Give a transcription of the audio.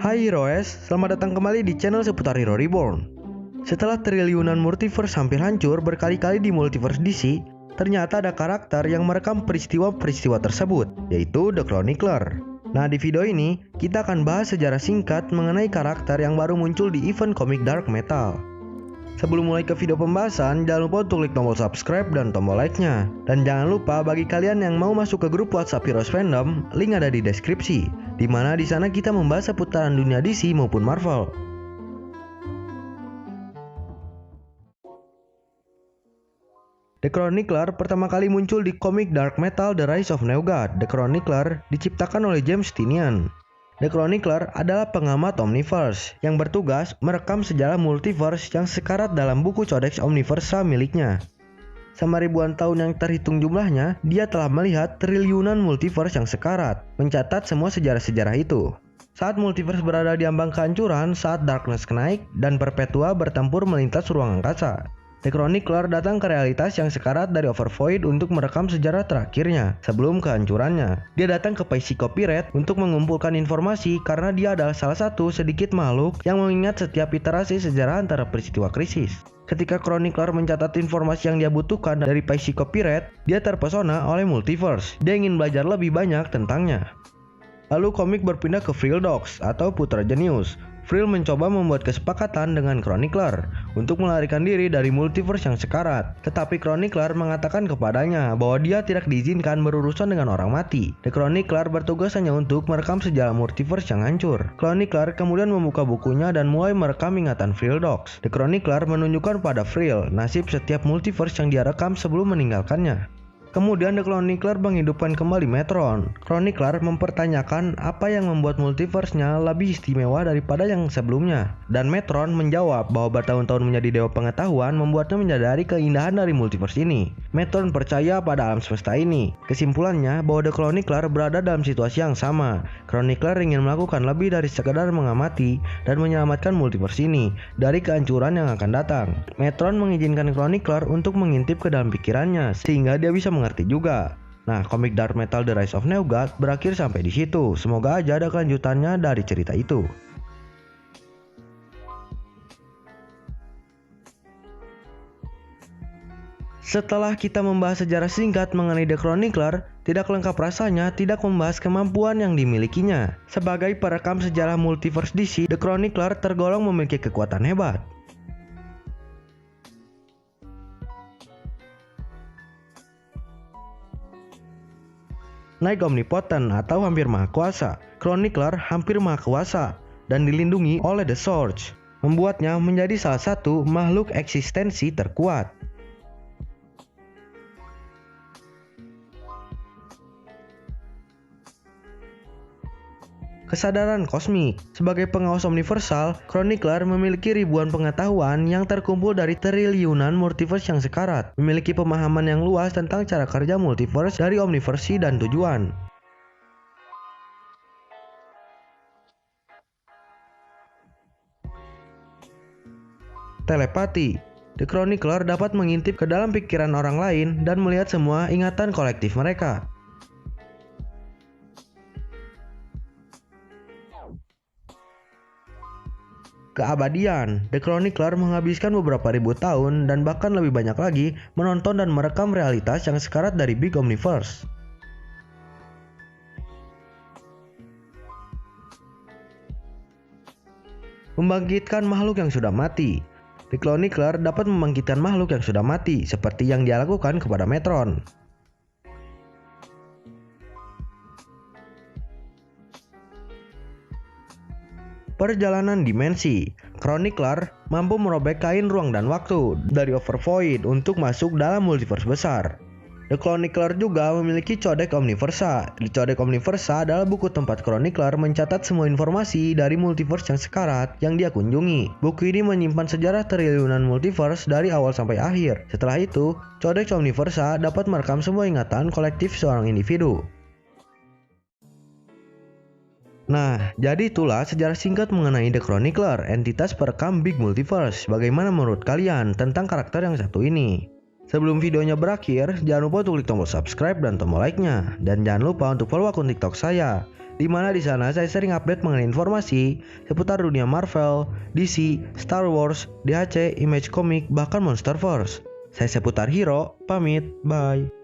Hai Heroes, selamat datang kembali di channel seputar Hero Reborn. Setelah triliunan multiverse hampir hancur berkali-kali di multiverse DC, ternyata ada karakter yang merekam peristiwa-peristiwa tersebut, yaitu The Chronicler. Nah, di video ini, kita akan bahas sejarah singkat mengenai karakter yang baru muncul di event komik Dark Metal. Sebelum mulai ke video pembahasan, jangan lupa untuk klik tombol subscribe dan tombol like-nya. Dan jangan lupa bagi kalian yang mau masuk ke grup WhatsApp Heroes Fandom, link ada di deskripsi. Dimana di sana kita membahas seputaran dunia DC maupun Marvel. The Chronicler pertama kali muncul di komik Dark Metal The Rise of New God. The Chronicler diciptakan oleh James Tynion. The Chronicler adalah pengamat Omniverse yang bertugas merekam sejarah multiverse yang sekarat dalam buku Codex Omniversa miliknya. Selama ribuan tahun yang terhitung jumlahnya, dia telah melihat triliunan multiverse yang sekarat, mencatat semua sejarah-sejarah itu. Saat multiverse berada di ambang kehancuran, saat darkness naik, dan Perpetua bertempur melintas ruang angkasa, The Chronicler datang ke realitas yang sekarat dari Overvoid untuk merekam sejarah terakhirnya sebelum kehancurannya. Dia datang ke Psycho Pirate untuk mengumpulkan informasi karena dia adalah salah satu sedikit makhluk yang mengingat setiap iterasi sejarah antara peristiwa krisis. Ketika Chronicler mencatat informasi yang dia butuhkan dari Psycho Pirate, dia terpesona oleh multiverse. Dia ingin belajar lebih banyak tentangnya. Lalu komik berpindah ke Vril Dogs atau Putra Jenius. Vril mencoba membuat kesepakatan dengan Chronicler untuk melarikan diri dari multiverse yang sekarat. Tetapi Chronicler mengatakan kepadanya bahwa dia tidak diizinkan berurusan dengan orang mati. The Chronicler bertugas hanya untuk merekam sejarah multiverse yang hancur. Chronicler kemudian membuka bukunya dan mulai merekam ingatan Vril Dogs. The Chronicler menunjukkan pada Vril nasib setiap multiverse yang dia rekam sebelum meninggalkannya. Kemudian The Chronicler menghidupkan kembali Metron. Chronicler mempertanyakan apa yang membuat multiverse-nya lebih istimewa daripada yang sebelumnya. Dan Metron menjawab bahwa bertahun-tahun menjadi dewa pengetahuan membuatnya menyadari keindahan dari multiverse ini. Metron percaya pada alam semesta ini. Kesimpulannya bahwa The Chronicler berada dalam situasi yang sama. Chronicler ingin melakukan lebih dari sekadar mengamati dan menyelamatkan multiverse ini dari kehancuran yang akan datang. Metron mengizinkan Chronicler untuk mengintip ke dalam pikirannya sehingga dia bisa mengerti juga. Nah, komik Dark Metal The Rise of New God berakhir sampai di situ. Semoga aja ada kelanjutannya dari cerita itu. Setelah kita membahas sejarah singkat mengenai The Chronicler, tidak lengkap rasanya tidak membahas kemampuan yang dimilikinya. Sebagai perekam sejarah multiverse DC, The Chronicler tergolong memiliki kekuatan hebat. Naik omnipotent atau hampir maha kuasa. Chronicler hampir maha kuasa dan dilindungi oleh The Surge, membuatnya menjadi salah satu makhluk eksistensi terkuat. Kesadaran kosmik. Sebagai pengawas universal, Chronicler memiliki ribuan pengetahuan yang terkumpul dari triliunan multiverse yang sekarat, memiliki pemahaman yang luas tentang cara kerja multiverse dari omniversi dan tujuan. Telepati. The Chronicler dapat mengintip ke dalam pikiran orang lain dan melihat semua ingatan kolektif mereka. Keabadian. The Chronicler menghabiskan beberapa ribu tahun dan bahkan lebih banyak lagi menonton dan merekam realitas yang sekarat dari Big Omniverse. Membangkitkan makhluk yang sudah mati. The Chronicler dapat membangkitkan makhluk yang sudah mati seperti yang dia lakukan kepada Metron. Perjalanan dimensi. Chronicler mampu merobek kain ruang dan waktu dari Overvoid untuk masuk dalam multiverse besar. The Chronicler juga memiliki Codex Omniversa. Di Codex Omniversa adalah buku tempat Chronicler mencatat semua informasi dari multiverse yang sekarat yang dia kunjungi. Buku ini menyimpan sejarah triliunan multiverse dari awal sampai akhir. Setelah itu, Codex Omniversa dapat merekam semua ingatan kolektif seorang individu. Nah, jadi itulah sejarah singkat mengenai The Chronicler, entitas perekam Big Multiverse. Bagaimana menurut kalian tentang karakter yang satu ini? Sebelum videonya berakhir, jangan lupa untuk klik tombol subscribe dan tombol like-nya. Dan jangan lupa untuk follow akun TikTok saya, Dimana di sana saya sering update mengenai informasi seputar dunia Marvel, DC, Star Wars, DHC, Image Comic, bahkan Monsterverse. Saya Seputar Hero, pamit, bye.